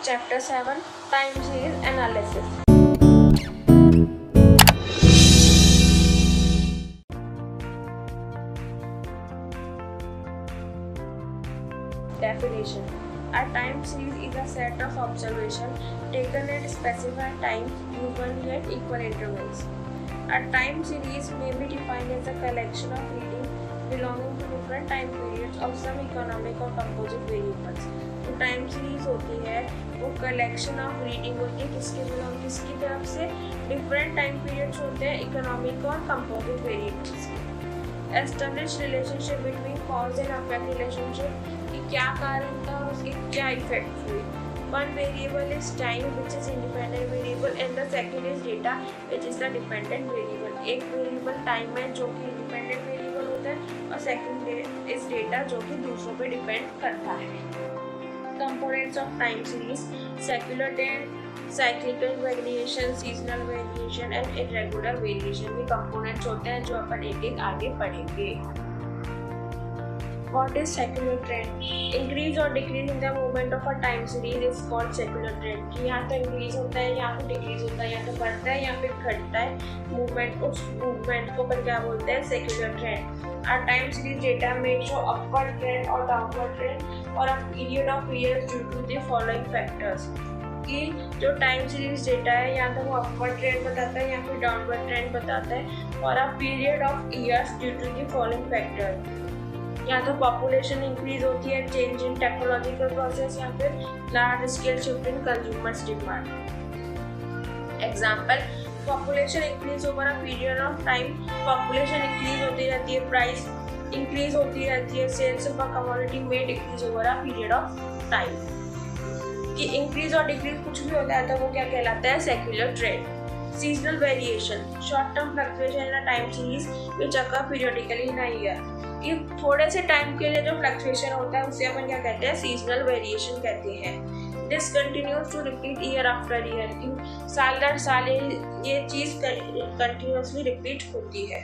Chapter 7, Time Series Analysis. Definition. A time series is a set of observations taken at specified times, usually at equal intervals. A time series may be defined as a collection of readings belonging to different time periods of some economic or composite variables. जो time series होती है वो collection of reading होती है किसकी तरफ से different time periods होते हैं इकोनॉमिक और कंपोजिट वेरिएबल्स के। Establish relationship between cause and affect relationship कि क्या कारण था और उसके क्या इफेक्ट हुए। One variable is time, which is independent variable, and the second is data, which is the dependent variable. एक वेरिएबल टाइम है जो कि इंडिपेंडेंट वेरिएबल होता है और सेकंड इज डेटा जो कि दूसरों पे डिपेंड करता है। Components of time series: secular trend, cyclical variation, seasonal variation and irregular variation भी components होते हैं जो अपन एक आगे पढ़ेंगे। What is secular trend? Increase or decrease in the movement of a time series is called secular trend. कि यहाँ तो increase होता है, यहाँ तो decrease होता है, यहाँ तो बढ़ता है, यहाँ पे घटता है movement, उस movement को अपन क्या बोलते हैं secular trend. Our time series data may show upward trend or downward trend or a period of years due to the following factors. कि जो टाइम सीरीज डेटा है या तो वो अपवर्ड ट्रेंड बताता है या फिर डाउनवर्ड ट्रेंड बताता है और a period of years due to the following factor. या तो पॉपुलेशन इंक्रीज होती है, चेंज इन टेक्नोलॉजिकल प्रोसेस या फिर large scale shift in consumers demand. Example, population increase over a period of time, population increase होती रहती है, price increase होती रहती है, सेल्स ऑफ अ कमोडिटी में decrease over a period of time. कि इंक्रीज और डिक्रीज कुछ भी होता है तो वो क्या कहलाता है secular trend. Seasonal variation, short term fluctuation in a time series which occur periodically in a year. कि थोड़े से टाइम के लिए जो फ्लक्चुएशन होता है उसे अपन क्या कहते हैं सीजनल वेरिएशन कहते हैं। This continues to repeat year after year, कि साल दर साल ये चीज कंटिन्यूसली रिपीट होती है।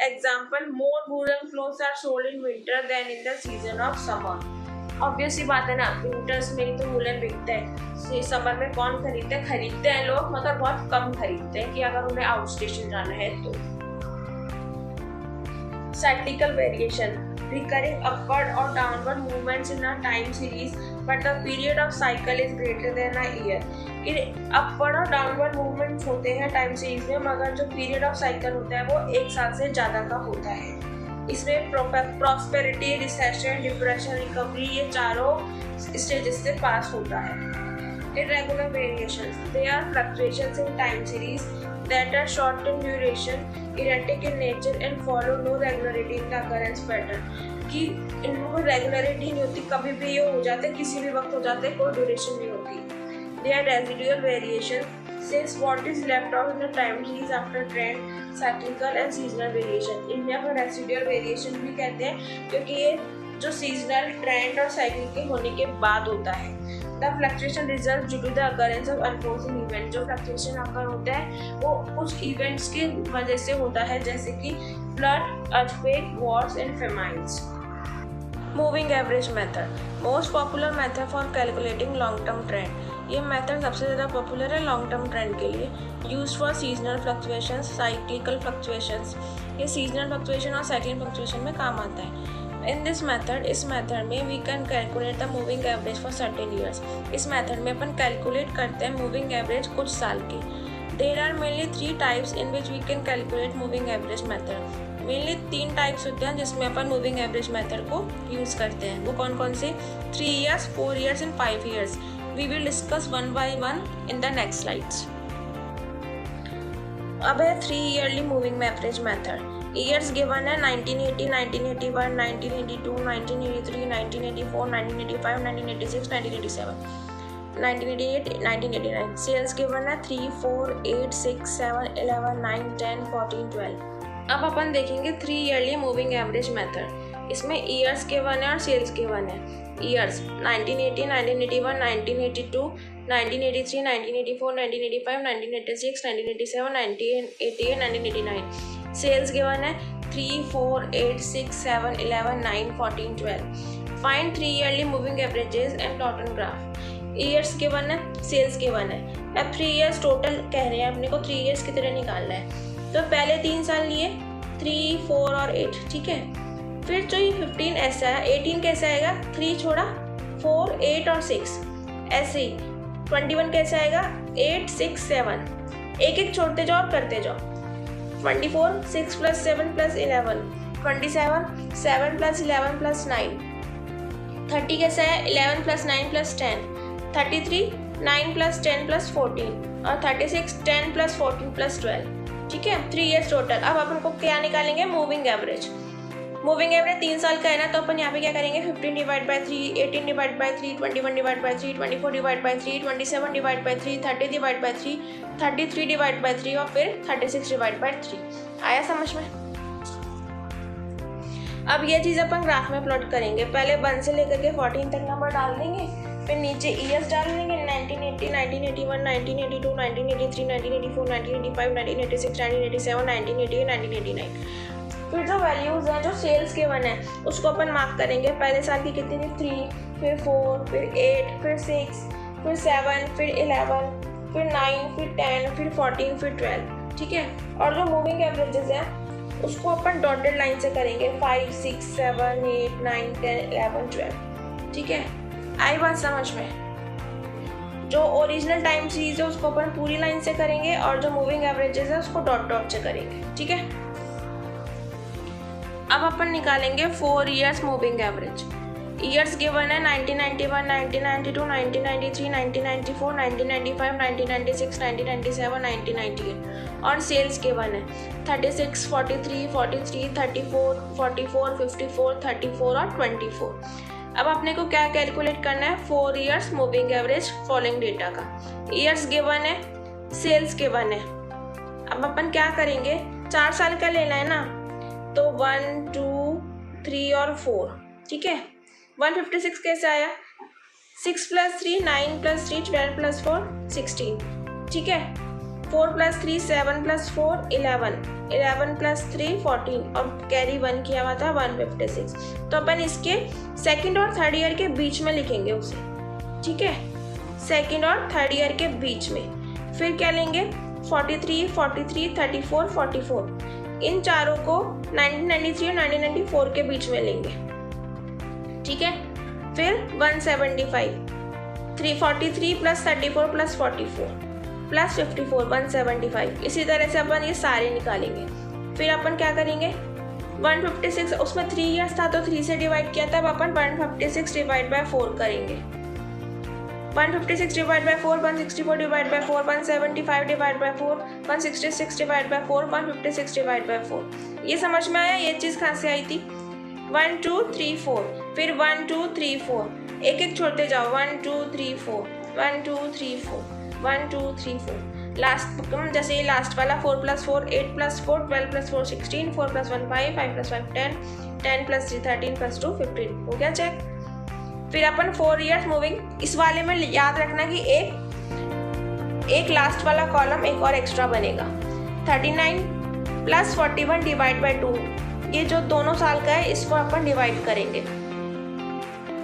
Example, more woollen clothes are sold in winter then in the season of summer. Obvious सी बात है ना, विंटर्स में ही तो वूलन बिकते हैं, समर में कौन खरीदते हैं लोग, मगर बहुत कम खरीदते हैं कि अगर उन्हें आउट स्टेशन जाना है तो। Cyclical variation, recurring upward or downward movements in a time series, but the period of cycle is greater than a year. कि upward और downward movements होते हैं टाइम सीरीज में, मगर जो पीरियड ऑफ साइकिल होता है वो एक साल से ज़्यादा का होता है। इसमें प्रॉस्पेरिटी, रिसेशन, डिप्रेशन, रिकवरी ये चारों स्टेजेस से पास होता है। Irregular variations, they are fluctuations in time series that are short in duration, erratic in nature and follow no regularity in the occurrence pattern. कि इनमें कोई रेगुलरिटी नहीं होती, कभी भी ये हो जाते, किसी भी वक्त हो जाते, कोई ड्यूरेशन नहीं होती। They are residual variation, since what is left out in the time series after trend, cyclical and seasonal variation. इन्हें अपन रेसिडुअल वेरिएशन भी कहते हैं क्योंकि ये जो सीजनल ट्रेंड और साइकिल के होने के बाद होता है। The fluctuation results due to the occurrence of unforeseen event. जो फ्लक्चुएशन अकर होता है वो कुछ इवेंट्स की वजह से होता है, जैसे कि flood, earthquake, wars and famines. Moving average method, most popular method for calculating long term trend. ये मेथड सबसे ज़्यादा पॉपुलर है लॉन्ग टर्म ट्रेंड के लिए। Use for seasonal fluctuations, cyclical fluctuations. ये सीजनल फ्लक्चुएशन और साइक्लिकल फ्लक्चुएशन में काम आता है। इन दिस मेथड, इस मेथड में we can calculate the moving average for certain years. इस मेथड में अपन कैलकुलेट करते हैं मूविंग एवरेज कुछ साल की। There are mainly 3 types in which we can calculate moving average method. Mainly 3 types होते हैं जिसमें अपन मूविंग एवरेज मेथड को यूज़ करते हैं। वो कौन कौन से? 3 years, 4 years and 5 years. We will discuss one by one in the next slides. अब है 3 yearly moving average method. Years given है 1980, 1981, 1982, 1983, 1984, 1985, 1986, 1987, 1988, 1989। सेल्स गिवन है 3, 4, 8, 6, 7, 11, 9, 10, 14, 12। अब अपन देखेंगे 3 ईयरली मूविंग एवरेज मेथड। इसमें ईयर्स गिवन है और सेल्स गिवन है। ईयर्स 1980, 1981, 1982, 1983, 1984, 1985, 1986, 1987, 1988, 1989। सेल्स गिवन है 3, 4, 8, 6, 7, 11, 9, 14, 12। Find 3 yearly moving averages and plot and graph. Years given है, सेल्स गिवन है। अब 3 ईयर्स टोटल कह रहे हैं अपने को 3 ईयर्स की तरह निकालना है। तो पहले 3 साल लिए 3, 4 और 8, ठीक है। फिर जो ये 15 ऐसा है, 18 कैसे आएगा, 3 छोड़ा 4, 8 और 6, ऐसे ही 21 कैसे आएगा, 8, 6, 7, एक एक छोड़ते जाओ और करते जाओ। 24, 6 + 7 + 11, 27, 7 + 11 + 9, 30 कैसा है, 11 + 9 + 10, 33, 9 + 10 + 14 और 36, 10 + 14 + 12, ठीक है। 3 ईयर्स टोटल। अब अपन को क्या निकालेंगे, मूविंग एवरेज। मूविंग एवरेज 3 साल का है ना, तो अपन यहाँ पे क्या करेंगे, 15 / 3, 18 / 3, 21 / 3, 24 / 3, 27 / 3, 30 / 3, 33 / 3 और फिर 36 / 3। आया समझ में। अब ये चीज़ अपन ग्राफ में प्लॉट करेंगे। पहले 1 से लेकर के 14 तक नंबर डाल देंगे, फिर नीचे ईयर्स डाल देंगे, 1980, 1981, 1982, 1983, 1984, 1985, 1986, 1987, 1988, 1989। फिर जो वैल्यूज़ हैं, जो सेल्स के वन है, उसको अपन मार्क करेंगे। पहले साल की कितनी थी, 3, फिर 4, फिर 8, फिर 6, फिर 7, फिर 11, फिर 9, फिर 10, फिर 14, फिर 12, ठीक है। और जो मूविंग एवरेजेस हैं उसको अपन डॉटेड लाइन से करेंगे, 5, 6, 7, 8, 9, 10, 11, 12, ठीक है। आई बात समझ में। जो ओरिजिनल टाइम सीरीज है उसको अपन पूरी लाइन से करेंगे और जो मूविंग एवरेजेस है उसको डॉट डॉट से करेंगे, ठीक है। अब अपन निकालेंगे 4 years moving average. Years given है 1991, 1992, 1993, 1994, 1995, 1996, 1997, 1998 और सेल्स गिवन है 36, 43, 43, 34, 44, 54, 34 और 24। अब अपने को क्या कैलकुलेट करना है, 4 years moving average following data का। ईयर्स गिवन है, सेल्स गिवन है। अब अपन क्या करेंगे, 4 साल का लेना है ना, तो 1, 2, 3 और 4, ठीक है। 156 कैसे आया, 6 + 3, 9 + 3, 12 + 4, 16, ठीक है। 4 + 3, 7 + 4, 11, 11 + 3, 14 और कैरी 1 किया हुआ था 156। तो अपन इसके सेकंड और थर्ड ईयर के बीच में लिखेंगे उसे, ठीक है, सेकंड और थर्ड ईयर के बीच में। फिर क्या लेंगे, 43, 43, 34, 44, इन चारों को 1993 और 1994 के बीच में लेंगे, ठीक है। फिर 175, 343 + 34 + 44 + 54, 175। इसी तरह से अपन ये सारे निकालेंगे। फिर अपन क्या करेंगे, 156, उसमें 3 ईयर्स था तो 3 से डिवाइड किया था, अब अपन 156 / 4 करेंगे। 156 / 4, 164 / 4, 175 / 4, 166 / 4, 156 / 4। ये समझ में आया, ये चीज़ कहाँ से आई थी, 1, 2, 3, 4, फिर 1, 2, 3, 4, एक एक छोड़ते जाओ, 1, 2, 3, 4, 1, 2, 3, 4, 1, 2, 3, 4। लास्ट जैसे ये लास्ट वाला 4 + 4, 8 + 4, 12 + 4, 16, 4 + 1, 5, 5 + 5, 10, 10 + 3, 13 + 2, 15। हो गया चेक। फिर अपन 4 ईयर्स मूविंग, इस वाले में याद रखना कि एक लास्ट वाला कॉलम एक और एक्स्ट्रा बनेगा। 39 + 41 / 2, ये जो दोनों साल का है इसको अपन डिवाइड करेंगे।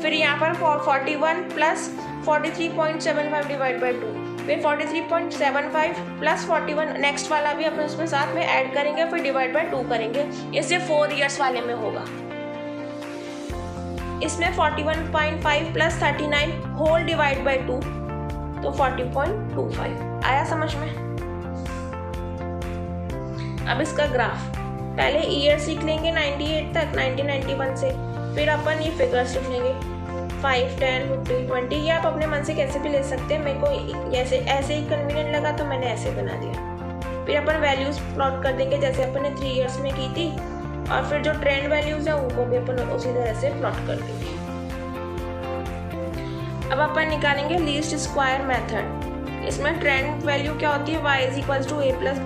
फिर यहाँ पर 41 + 43.75 / 2, फिर 43.75 + 41 नेक्स्ट वाला भी अपन उसमें साथ में ऐड करेंगे, फिर डिवाइड बाय 2 करेंगे। इससे 4 ईयर्स वाले में होगा। इसमें 41.5 + 39 होल डिवाइड बाय 2, तो 40.25 आया समझ में। अब इसका ग्राफ, पहले ईयर सीख लेंगे 98 तक, 1991 से, फिर अपन ये फिगर्स लिख लेंगे 5, 10, 15, 20। ये आप अपने मन से कैसे भी ले सकते हैं, मेरे को ऐसे ही कन्वीनियंट लगा तो मैंने ऐसे बना दिया। फिर अपन वैल्यूज प्लॉट कर देंगे जैसे अपन ने 3 ईयर्स में की थी, और फिर जो ट्रेंड वैल्यूज है उनको भी अपन उसी तरह से प्लॉट कर देंगे। अब अपन निकालेंगे लीस्ट स्क्वायर मेथड। इसमें ट्रेंड वैल्यू क्या होती है, y = a +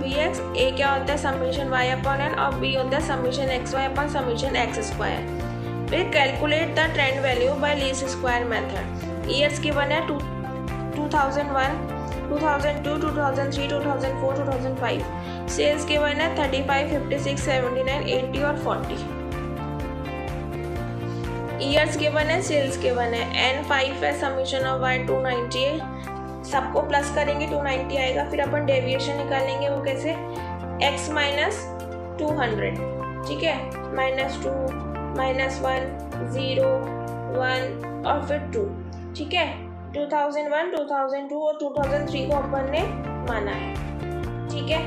bx। a क्या होता है, समीशन y/n और b होता है समीशन xy/समीशन x²। फिर calculate the trend value by least square method. Years given है 2001, 2002, 2003, 2004, 2005। सेल्स गिवन है 35, 56, 79, 80 और 40। ईयर्स गिवन है, सेल्स गिवन है, N5 है, समीशन ऑफ y 290 है, सबको प्लस करेंगे 290 आएगा। फिर अपन डेविएशन निकालेंगे, वो कैसे, x माइनस 200, ठीक है, -2 -1 0 1 और फिर 2, ठीक है। 2001 2002 और 2003 को अपन ने माना है, ठीक है,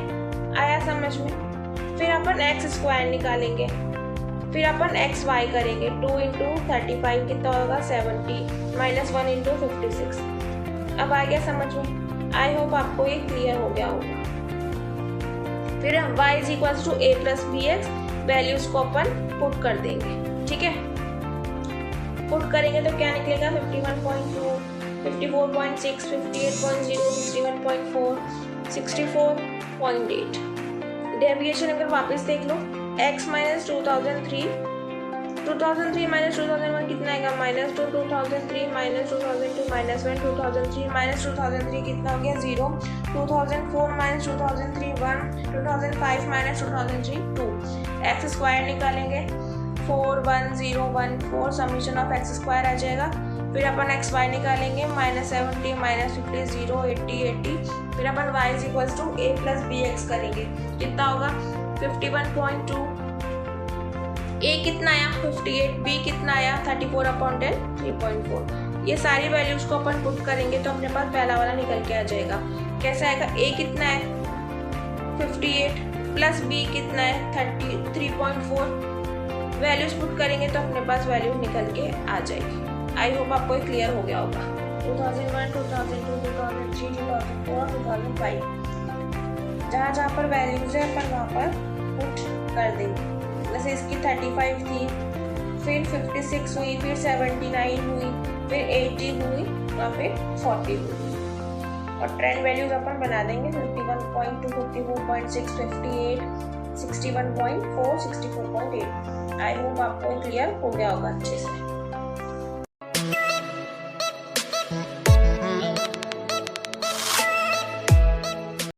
आया समझ में। फिर अपन एक्स स्क्वायर निकालेंगे, फिर अपन एक्स वाई करेंगे, 2 इंटू 35 कितना होगा 70 -1 इंटू 56। अब आ गया समझ में, आई होप आपको ये क्लियर हो गया होगा। फिर हम y is equal to a plus b x, values को अपन पुट कर देंगे, ठीक है। पुट करेंगे तो क्या निकलेगा, 51.2 54.6 58.0 61.4 64.8। डेविएशन अगर वापस देख लो, x माइनस 2003 माइनस 2001 कितना आएगा, -2 2003 माइनस 2002 -1 2003 माइनस 2003 कितना हो गया 0 2004 माइनस 2003 1 2005 माइनस 2003 2। एक्स स्क्वायर निकालेंगे, 41014 समीशन ऑफ एक्स स्क्वायर आ जाएगा। फिर अपन एक्स वाई निकालेंगे, -70 -50 0 80 80। फिर अपन y is equal to a plus b x करेंगे, कितना होगा 51.2, a कितना आया 58, b कितना आया 34/10 3.4। ये सारी वैल्यूज को अपन पुट करेंगे तो अपने पास पहला वाला निकल के आ जाएगा। कैसा आएगा, a कितना है 58 प्लस b कितना है 33.4। वैल्यूज पुट करेंगे तो अपने पास वैल्यू निकल के आ जाएगी। आई होप आपको क्लियर हो गया होगा। 2001 2002 2003 2004 2005 जहाँ जहाँ पर वैल्यूज है अपन वहाँ पर पुट कर देंगे। जैसे इसकी 35 थी, फिर 56 हुई, फिर 79 हुई, फिर 80 हुई और फिर 40 हुई। और ट्रेंड वैल्यूज अपन बना देंगे 51.2 54.6 58 61.4 64.8। आई होप आपको क्लियर हो गया होगा अच्छे से।